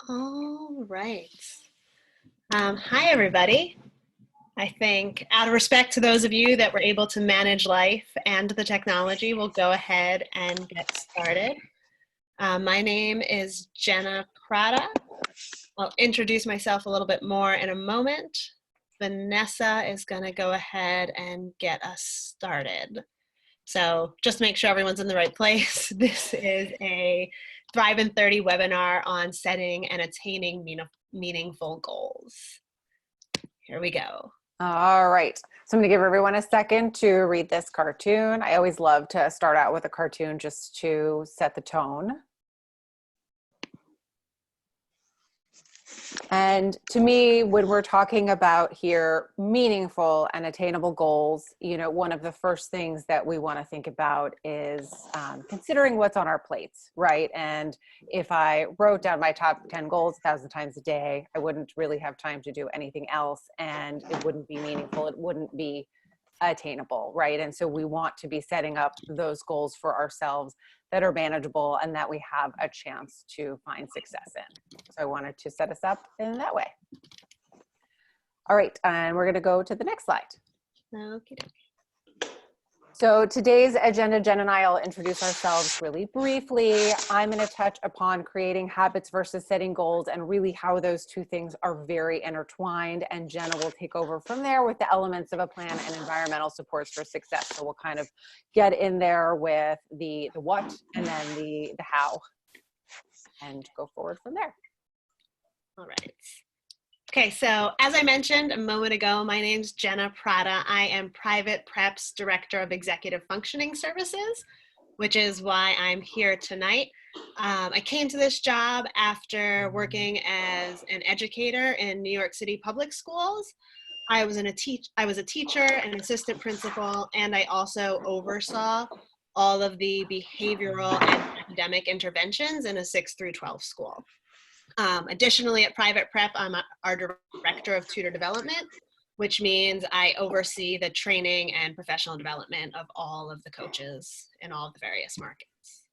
All right. Hi, everybody. I think out of respect to those of you that were able to manage life and the technology, we'll go ahead and get started. My name is Jenna Prada. I'll introduce myself a little bit more in a moment. Vanessa is going to go ahead and get us started. So just to make sure everyone's in the right place, this is a Thrive in 30 webinar on setting and attaining meaningful goals. Here we go. All right, so I'm gonna give everyone a second to read this cartoon. I always love to start out with a cartoon just to set the tone. And to me, when we're talking about here meaningful and attainable goals, one of the first things that we want to think about is considering what's on our plates, right? And if I wrote down my top 10 goals 1,000 times a day, I wouldn't really have time to do anything else, and it wouldn't be meaningful. It wouldn't be attainable, right? And so we want to be setting up those goals for ourselves that are manageable and that we have a chance to find success in. So I wanted to set us up in that way. All right, and we're going to go to the next slide. Okay. So today's agenda, Jen and I will introduce ourselves really briefly. I'm going to touch upon creating habits versus setting goals and really how those two things are very intertwined. And Jenna will take over from there with the elements of a plan and environmental supports for success. So we'll kind of get in there with the what and then the how and go forward from there. All right. Okay, so as I mentioned a moment ago, my name's Jenna Prada. I am Private Prep's Director of Executive Functioning Services, which is why I'm here tonight. I came to this job after working as an educator in New York City public schools. I was a teacher, an assistant principal, and I also oversaw all of the behavioral and academic interventions in a 6 through 12 school. Additionally, at Private Prep, I'm our Director of Tutor Development, which means I oversee the training and professional development of all of the coaches in all of the various markets.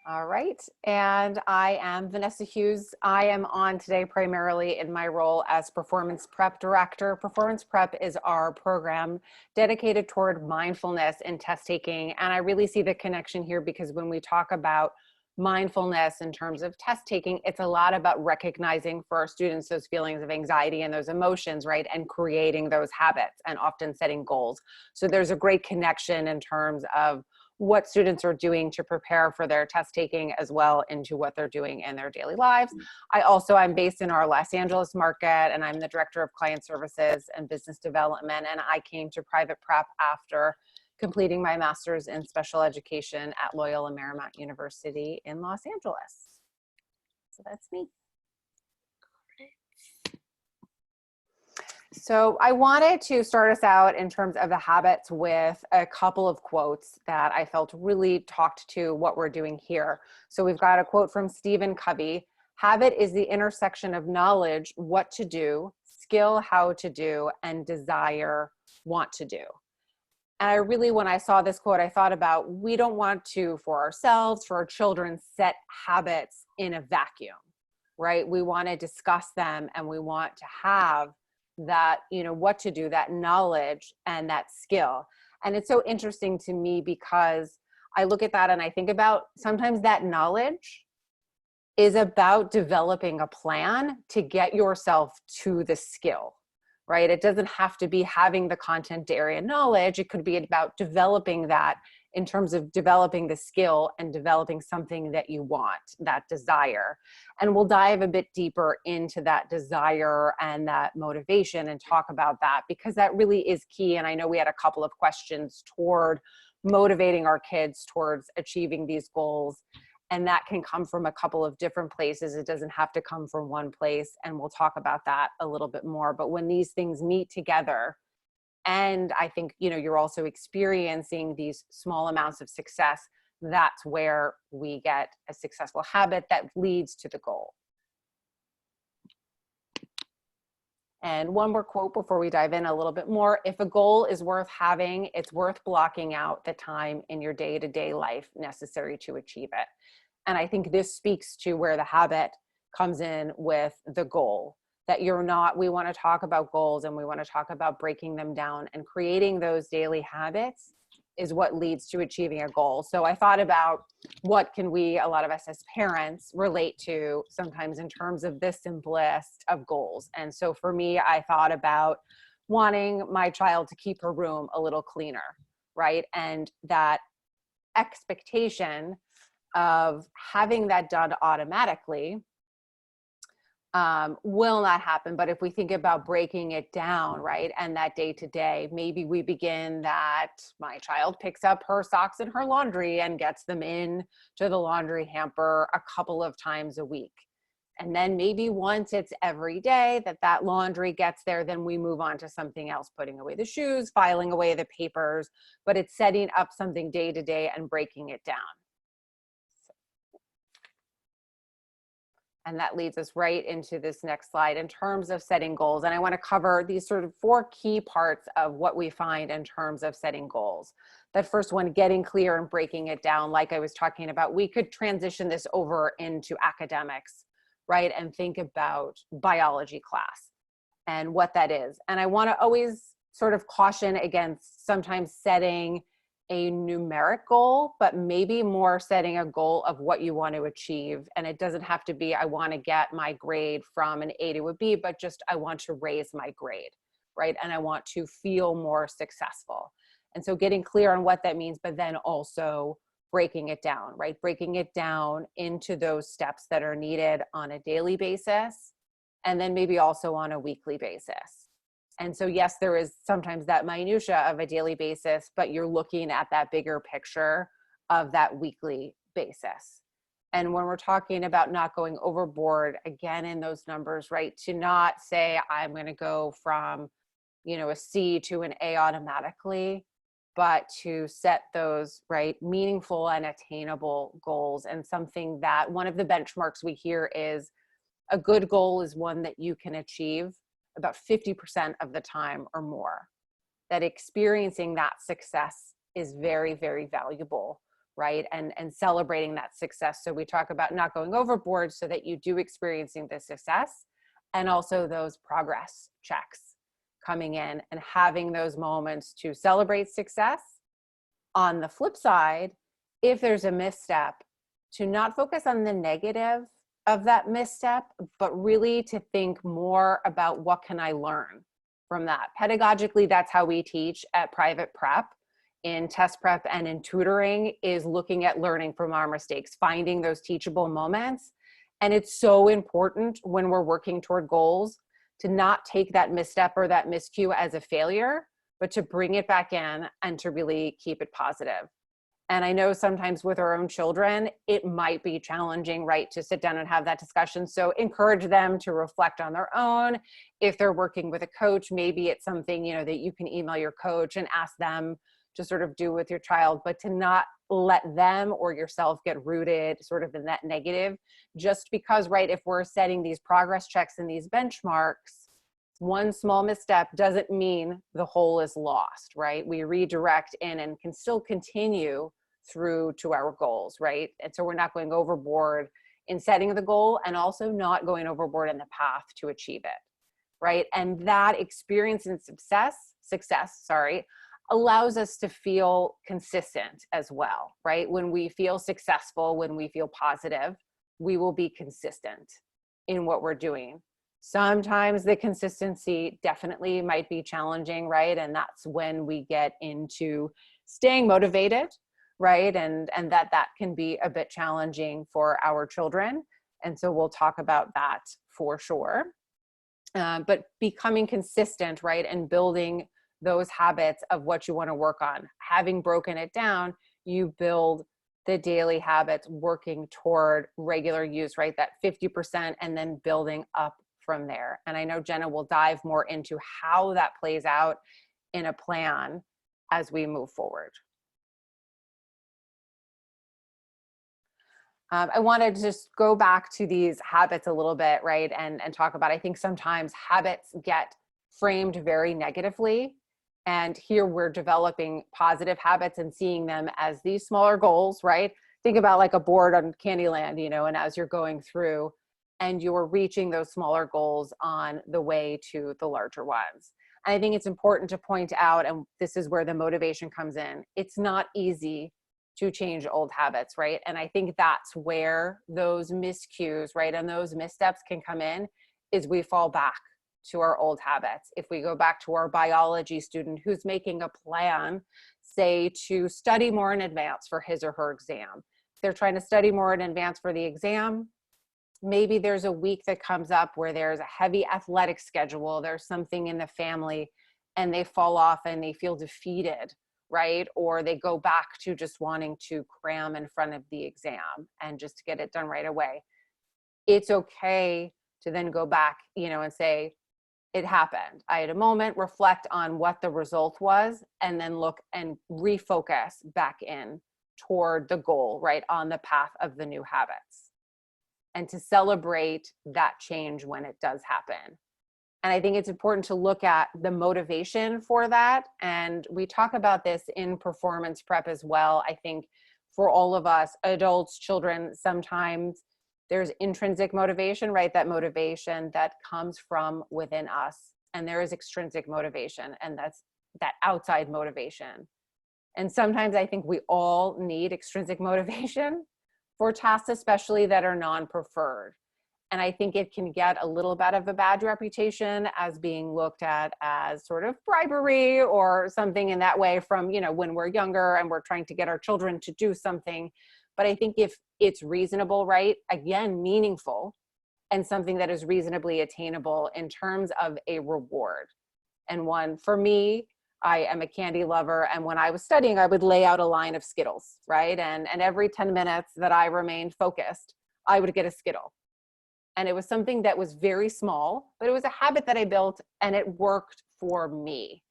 All right, and I am Vanessa Hughes. I am on today primarily in my role as Performance Prep Director. Performance Prep is our program dedicated toward mindfulness and test taking, and I really see the connection here because when we talk about mindfulness in terms of test taking, it's a lot about recognizing for our students those feelings of anxiety and those emotions, right? And creating those habits and often setting goals. So there's a great connection in terms of what students are doing to prepare for their test taking as well into what they're doing in their daily lives. I'm based in our Los Angeles market, and I'm the Director of Client Services and Business Development. And I came to Private Prep after completing my master's in special education at Loyola Marymount University in Los Angeles. So that's me. So I wanted to start us out in terms of the habits with a couple of quotes that I felt really talked to what we're doing here. So we've got a quote from Stephen Covey: "Habit is the intersection of knowledge, what to do, skill, how to do, and desire, want to do." And I really, when I saw this quote, I thought about, we don't want to, for ourselves, for our children, set habits in a vacuum, right? We want to discuss them and we want to have that, what to do, that knowledge and that skill. And it's so interesting to me because I look at that and I think about sometimes that knowledge is about developing a plan to get yourself to the skill. Right? It doesn't have to be having the content area knowledge. It could be about developing that in terms of developing the skill and developing something that you want, that desire. And we'll dive a bit deeper into that desire and that motivation and talk about that because that really is key. And I know we had a couple of questions toward motivating our kids towards achieving these goals. And that can come from a couple of different places. It doesn't have to come from one place. And we'll talk about that a little bit more. But when these things meet together, and I think, you're also experiencing these small amounts of success, that's where we get a successful habit that leads to the goal. And one more quote before we dive in a little bit more: "If a goal is worth having, it's worth blocking out the time in your day-to-day life necessary to achieve it." And I think this speaks to where the habit comes in with the goal, that we want to talk about goals and we want to talk about breaking them down, and creating those daily habits is what leads to achieving a goal. So I thought about what can a lot of us as parents relate to sometimes in terms of the simplest of goals. And so for me, I thought about wanting my child to keep her room a little cleaner, right? And that expectation of having that done automatically will not happen. But if we think about breaking it down, right, and that day to day, maybe we begin that my child picks up her socks and her laundry and gets them in to the laundry hamper a couple of times a week. And then maybe once it's every day that laundry gets there, then we move on to something else, putting away the shoes, filing away the papers, but it's setting up something day to day and breaking it down. And that leads us right into this next slide in terms of setting goals. And I want to cover these sort of 4 key parts of what we find in terms of setting goals. That first one, getting clear and breaking it down, like I was talking about. We could transition this over into academics, right? And think about biology class and what that is. And I want to always sort of caution against sometimes setting a numeric goal, but maybe more setting a goal of what you want to achieve. And it doesn't have to be, I want to get my grade from an A to a B, but just, I want to raise my grade, right? And I want to feel more successful. And so getting clear on what that means, but then also breaking it down, right? Breaking it down into those steps that are needed on a daily basis, and then maybe also on a weekly basis. And so, yes, there is sometimes that minutia of a daily basis, but you're looking at that bigger picture of that weekly basis. And when we're talking about not going overboard, again, in those numbers, right, to not say, I'm going to go from, a C to an A automatically, but to set those, right, meaningful and attainable goals. And something that one of the benchmarks we hear is a good goal is one that you can achieve about 50% of the time or more. That experiencing that success is very, very valuable, right? And celebrating that success. So we talk about not going overboard so that you do experiencing the success, and also those progress checks coming in and having those moments to celebrate success. On the flip side, if there's a misstep, to not focus on the negative of that misstep, but really to think more about what can I learn from that. Pedagogically, that's how we teach at Private Prep, in test prep and in tutoring, is looking at learning from our mistakes, finding those teachable moments. And it's so important when we're working toward goals to not take that misstep or that miscue as a failure, but to bring it back in and to really keep it positive. And I know sometimes with our own children, it might be challenging, right, to sit down and have that discussion. So encourage them to reflect on their own. If they're working with a coach, maybe it's something, that you can email your coach and ask them to sort of do with your child, but to not let them or yourself get rooted sort of in that negative, just because, right, if we're setting these progress checks and these benchmarks, one small misstep doesn't mean the whole is lost, right? We redirect in and can still continue through to our goals, right? And so we're not going overboard in setting the goal, and also not going overboard in the path to achieve it, right? And that experience and success, allows us to feel consistent as well, right? When we feel successful, when we feel positive, we will be consistent in what we're doing. Sometimes the consistency definitely might be challenging, right? And that's when we get into staying motivated, right? And that can be a bit challenging for our children. And so we'll talk about that for sure. But becoming consistent, right? And building those habits of what you want to work on. Having broken it down, you build the daily habits working toward regular use, right? That 50%, and then building up from there. And I know Jenna will dive more into how that plays out in a plan as we move forward. I wanted to just go back to these habits a little bit, right? And talk about, I think sometimes habits get framed very negatively. And here we're developing positive habits and seeing them as these smaller goals, right? think about like a board on Candyland, you know, and as you're going through and you're reaching those smaller goals on the way to the larger ones. And I think it's important to point out, and this is where the motivation comes in, it's not easy to change old habits, right? And I think that's where those miscues, right, and those missteps can come in, is we fall back to our old habits. If we go back to our biology student who's making a plan, say, to study more in advance for his or her exam. If they're trying to study more in advance for the exam, maybe there's a week that comes up where there's a heavy athletic schedule, there's something in the family, and they fall off and they feel defeated, right? Or they go back to just wanting to cram in front of the exam and just get it done right away. It's okay to then go back, you know, and say, it happened. I had a moment, reflect on what the result was, and then look and refocus back in toward the goal, right, on the path of the new habits. And to celebrate that change when it does happen. And I think it's important to look at the motivation for that. And we talk about this in performance prep as well. I think for all of us, adults, children, sometimes there's intrinsic motivation, right? That motivation that comes from within us. And there is extrinsic motivation, and that's that outside motivation. And sometimes I think we all need extrinsic motivation for tasks, especially that are non-preferred. And I think it can get a little bit of a bad reputation as being looked at as sort of bribery or something in that way from, you know, when we're younger and we're trying to get our children to do something. But I think if it's reasonable, right, again, meaningful, and something that is reasonably attainable in terms of a reward. And one, for me, I am a candy lover. And when I was studying, I would lay out a line of Skittles, right? And every 10 minutes that I remained focused, I would get a Skittle. And it was something that was very small, but it was a habit that I built and it worked for me.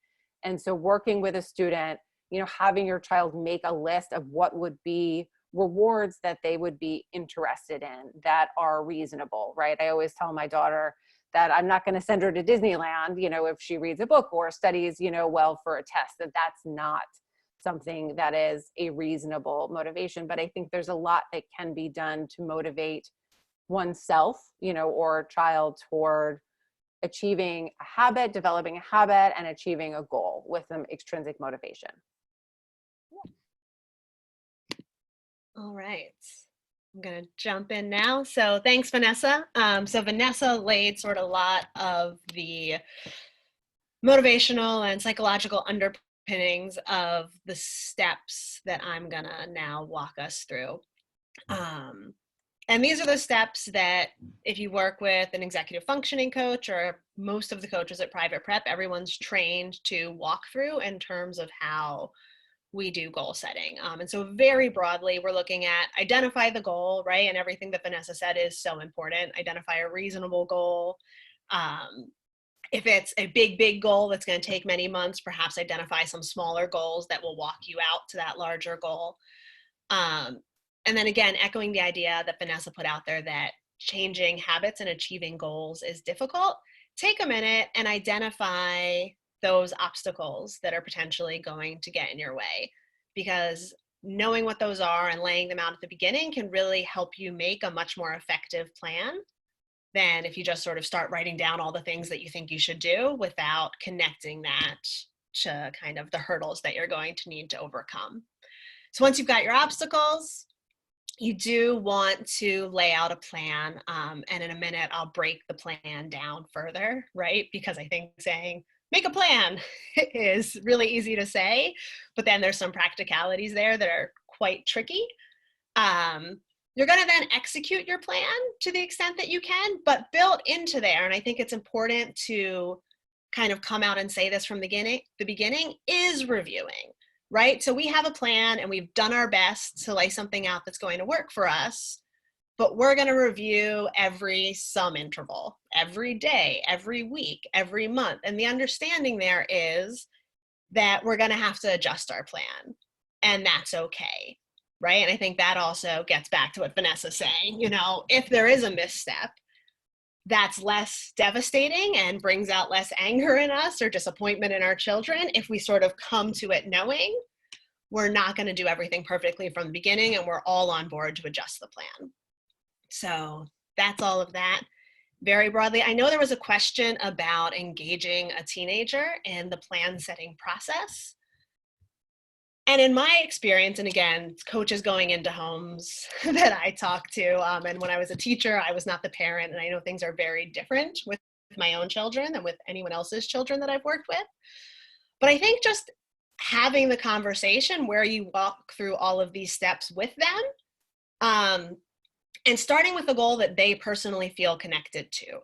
And so working with a student, you know, having your child make a list of what would be rewards that they would be interested in that are reasonable, right? I always tell my daughter that I'm not going to send her to Disneyland, you know, if she reads a book or studies, you know, well for a test, that's not something that is a reasonable motivation. But I think there's a lot that can be done to motivate oneself, you know, or a child toward achieving a habit, developing a habit, and achieving a goal with some extrinsic motivation. All right. I'm going to jump in now. So thanks, Vanessa. So Vanessa laid sort of a lot of the motivational and psychological underpinnings of the steps that I'm going to now walk us through. And these are the steps that if you work with an executive functioning coach or most of the coaches at Private Prep, everyone's trained to walk through in terms of how we do goal setting. And so very broadly, we're looking at identify the goal, right? And everything that Vanessa said is so important. Identify a reasonable goal. If it's a big goal that's going to take many months, perhaps identify some smaller goals that will walk you out to that larger goal. And then again, echoing the idea that Vanessa put out there that changing habits and achieving goals is difficult, take a minute and identify those obstacles that are potentially going to get in your way. Because knowing what those are and laying them out at the beginning can really help you make a much more effective plan than if you just sort of start writing down all the things that you think you should do without connecting that to kind of the hurdles that you're going to need to overcome. So once you've got your obstacles, you do want to lay out a plan. And in a minute, I'll break the plan down further, right? Because I think saying, make a plan is really easy to say, but then there's some practicalities there that are quite tricky. You're going to then execute your plan to the extent that you can, but built into there, and I think it's important to kind of come out and say this from the beginning, is reviewing. Right? So we have a plan and we've done our best to lay something out that's going to work for us, but we're going to review every some interval, every day, every week, every month. And the understanding there is that we're going to have to adjust our plan, and that's okay. Right? And I think that also gets back to what Vanessa's saying, you know, if there is a misstep, that's less devastating and brings out less anger in us or disappointment in our children if we sort of come to it knowing we're not going to do everything perfectly from the beginning, and we're all on board to adjust the plan. So that's all of that very broadly. I know there was a question about engaging a teenager in the plan setting process. And in my experience, and again, coaches going into homes that I talk to, and when I was a teacher, I was not the parent, and I know things are very different with my own children than with anyone else's children that I've worked with. But I think just having the conversation where you walk through all of these steps with them, and starting with a goal that they personally feel connected to,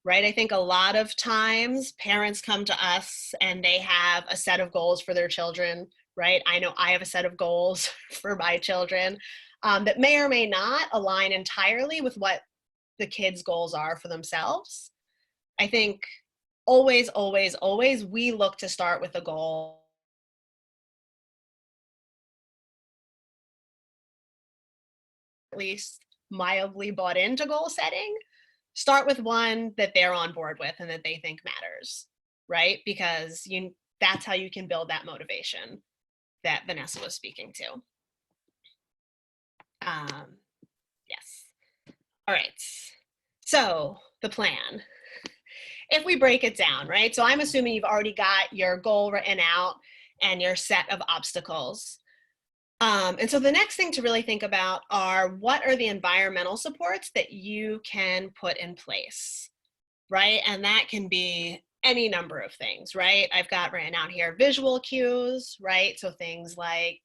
right? I think a lot of times parents come to us and they have a set of goals for their children, right? I know I have a set of goals for my children that may or may not align entirely with what the kids' goals are for themselves. I think always, always, always, we look to start with a goal at least mildly bought into goal setting. Start with one that they're on board with and that they think matters, right? Because that's how you can build that motivation that Vanessa was speaking to. Yes. All right. So the plan. If we break it down, right? So I'm assuming you've already got your goal written out and your set of obstacles. And so the next thing to really think about are what are the environmental supports that you can put in place, right? And that can be any number of things, right? I've got written out here visual cues, right? So things like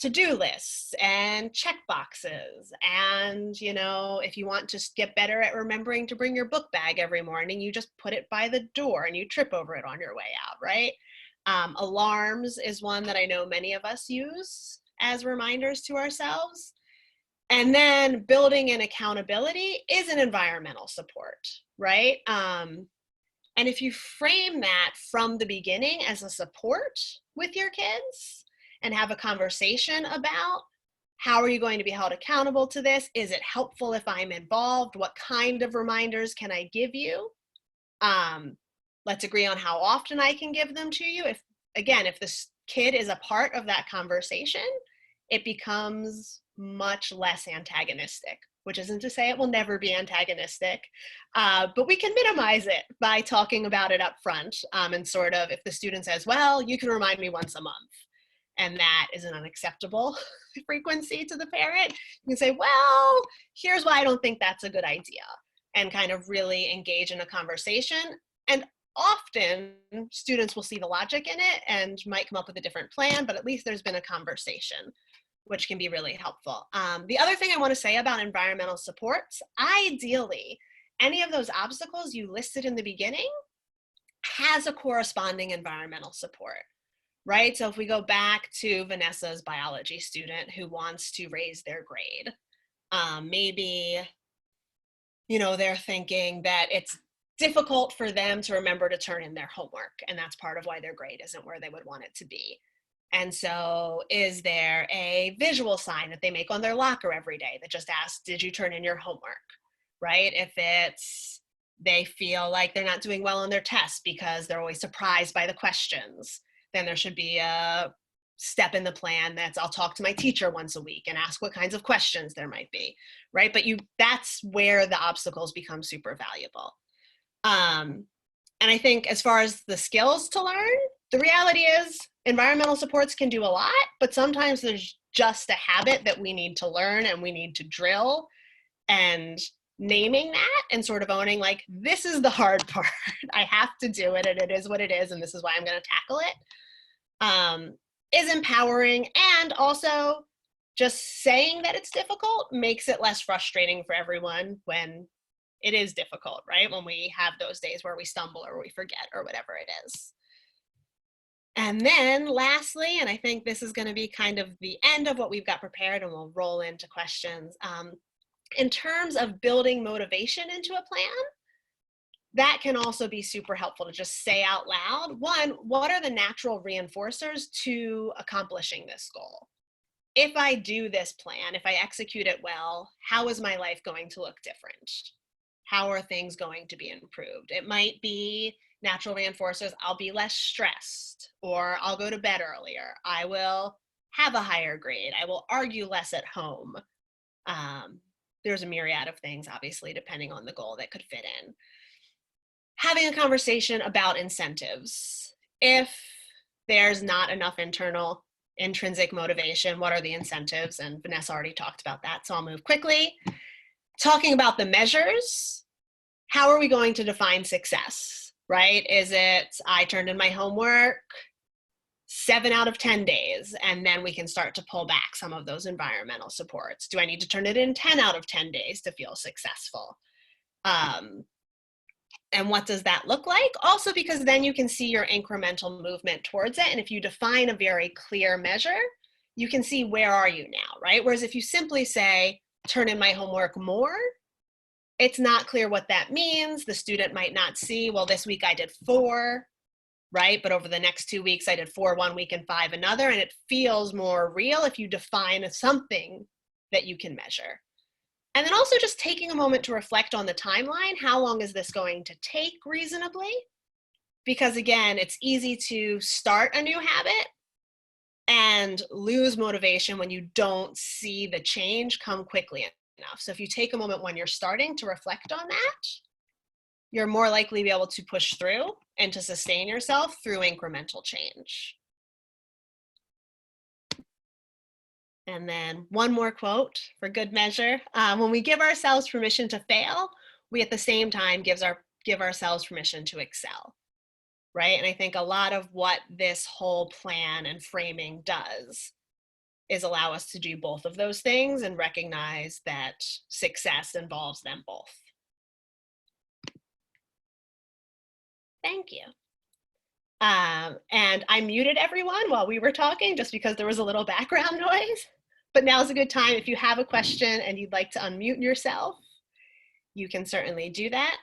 to-do lists and check boxes. And, if you want to get better at remembering to bring your book bag every morning, you just put it by the door and you trip over it on your way out, right? Alarms is one that I know many of us use as reminders to ourselves. And then building in accountability is an environmental support, right? And if you frame that from the beginning as a support with your kids and have a conversation about how are you going to be held accountable to this? Is it helpful if I'm involved? What kind of reminders can I give you? Let's agree on how often I can give them to you. If this kid is a part of that conversation, it becomes much less antagonistic, which isn't to say it will never be antagonistic, but we can minimize it by talking about it up front, and sort of if the student says, well, you can remind me once a month, and that is an unacceptable frequency to the parent, you can say, well, here's why I don't think that's a good idea, and kind of really engage in a conversation. And often students will see the logic in it and might come up with a different plan, but at least there's been a conversation, which can be really helpful. The other thing I want to say about environmental supports, ideally, any of those obstacles you listed in the beginning has a corresponding environmental support, right? So if we go back to Vanessa's biology student who wants to raise their grade, maybe, they're thinking that it's difficult for them to remember to turn in their homework, and that's part of why their grade isn't where they would want it to be. And so is there a visual sign that they make on their locker every day that just asks, did you turn in your homework, right? If they feel like they're not doing well on their tests because they're always surprised by the questions, then there should be a step in the plan that's I'll talk to my teacher once a week and ask what kinds of questions there might be, right? But that's where the obstacles become super valuable. And I think as far as the skills to learn, the reality is environmental supports can do a lot, but sometimes there's just a habit that we need to learn and we need to drill, and naming that and sort of owning like, this is the hard part. I have to do it and it is what it is and this is why I'm going to tackle it, is empowering. And also just saying that it's difficult makes it less frustrating for everyone when it is difficult, right? When we have those days where we stumble or we forget or whatever it is. And then lastly, and I think this is going to be kind of the end of what we've got prepared and we'll roll into questions. In terms of building motivation into a plan, that can also be super helpful to just say out loud, one, what are the natural reinforcers to accomplishing this goal? If I do this plan, if I execute it well, how is my life going to look different? How are things going to be improved? It might be natural reinforcers. I'll be less stressed, or I'll go to bed earlier. I will have a higher grade. I will argue less at home. There's a myriad of things, obviously, depending on the goal that could fit in. Having a conversation about incentives. If there's not enough intrinsic motivation, what are the incentives? And Vanessa already talked about that, so I'll move quickly. Talking about the measures. How are we going to define success, right? Is it I turned in my homework 7 out of 10 days, and then we can start to pull back some of those environmental supports? Do I need to turn it in 10 out of 10 days to feel successful? And what does that look like? Also, because then you can see your incremental movement towards it. And if you define a very clear measure, you can see where are you now, right? Whereas if you simply say, turn in my homework more, it's not clear what that means. The student might not see, well, this week I did 4, right? But over the next 2 weeks, I did 4 one week and 5 another. And it feels more real if you define something that you can measure. And then also just taking a moment to reflect on the timeline. How long is this going to take reasonably? Because again, it's easy to start a new habit and lose motivation when you don't see the change come quickly enough. So if you take a moment when you're starting to reflect on that, you're more likely to be able to push through and to sustain yourself through incremental change. And then one more quote for good measure. When we give ourselves permission to fail, we at the same time give ourselves permission to excel, right? And I think a lot of what this whole plan and framing does is allow us to do both of those things and recognize that success involves them both. Thank you. And I muted everyone while we were talking just because there was a little background noise. But now's a good time. If you have a question and you'd like to unmute yourself, you can certainly do that.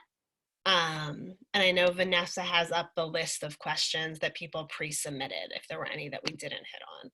And I know Vanessa has up the list of questions that people pre-submitted, if there were any that we didn't hit on.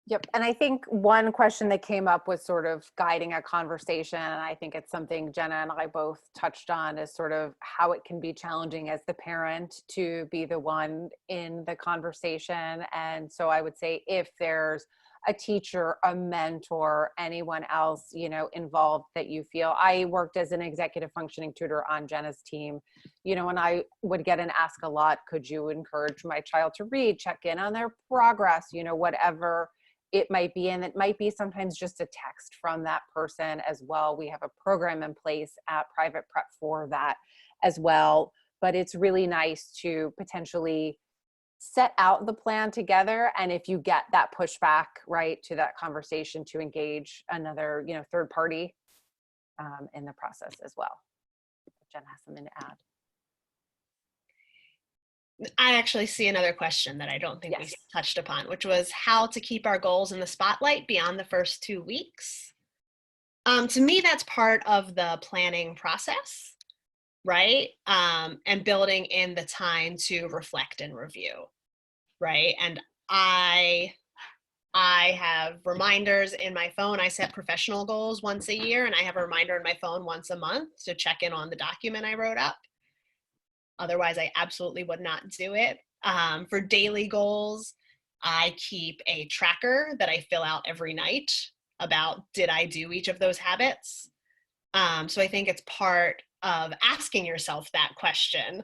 Yep. And I think one question that came up was sort of guiding a conversation. And I think it's something Jenna and I both touched on, is sort of how it can be challenging as the parent to be the one in the conversation. And so I would say if there's a teacher, a mentor, anyone else, involved that you feel. I worked as an executive functioning tutor on Jenna's team, and I would get an ask a lot, could you encourage my child to read, check in on their progress, whatever it might be. And it might be sometimes just a text from that person as well. We have a program in place at Private Prep for that as well. But it's really nice to potentially set out the plan together. And if you get that pushback, right, to that conversation, to engage another, third party in the process as well. Jen has something to add. I actually see another question that I don't think Yes. we touched upon, which was how to keep our goals in the spotlight beyond the first 2 weeks. To me, that's part of the planning process, right? And building in the time to reflect and review, right? And I have reminders in my phone. I set professional goals once a year, and I have a reminder in my phone once a month to check in on the document I wrote up. Otherwise, I absolutely would not do it. For daily goals, I keep a tracker that I fill out every night about, did I do each of those habits? So I think it's part of asking yourself that question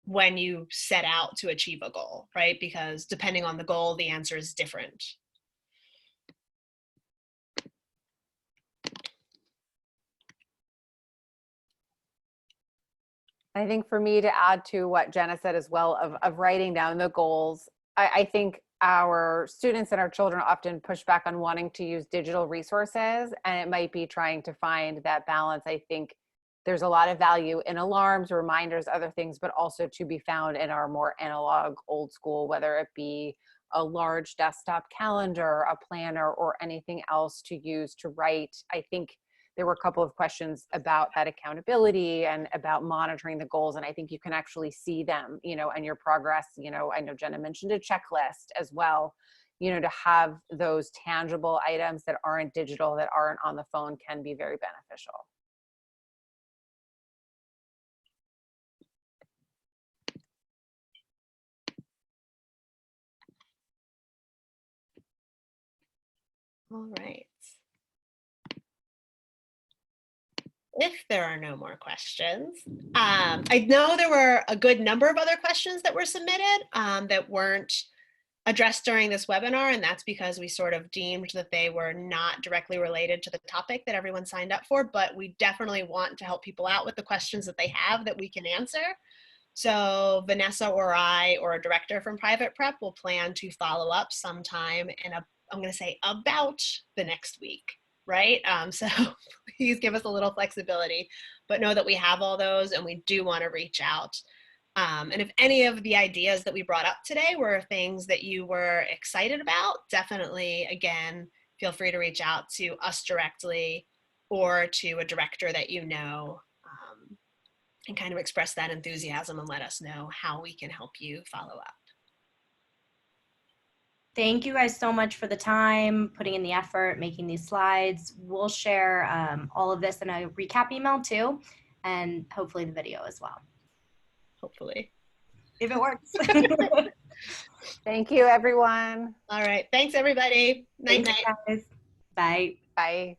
when you set out to achieve a goal, right? Because depending on the goal, the answer is different. I think for me, to add to what Jenna said as well, of writing down the goals, I think our students and our children often push back on wanting to use digital resources, and it might be trying to find that balance. I think there's a lot of value in alarms, reminders, other things, but also to be found in our more analog, old school, whether it be a large desktop calendar, a planner, or anything else to use to write. I think there were a couple of questions about that accountability and about monitoring the goals. And I think you can actually see them, and your progress. I know Jenna mentioned a checklist as well, to have those tangible items that aren't digital, that aren't on the phone, can be very beneficial. All right. If there are no more questions, I know there were a good number of other questions that were submitted that weren't addressed during this webinar, and that's because we sort of deemed that they were not directly related to the topic that everyone signed up for, but we definitely want to help people out with the questions that they have that we can answer. So Vanessa or I or a director from Private Prep will plan to follow up sometime in I'm going to say about the next week, right? So please give us a little flexibility, but know that we have all those and we do want to reach out. And if any of the ideas that we brought up today were things that you were excited about, definitely, again, feel free to reach out to us directly or to a director that you know, and kind of express that enthusiasm and let us know how we can help you follow up. Thank you guys so much for the time, putting in the effort, making these slides. We'll share all of this in a recap email too, and hopefully the video as well. Hopefully. If it works. Thank you, everyone. All right. Thanks, everybody. Night, Thanks, night. guys. Bye. Bye.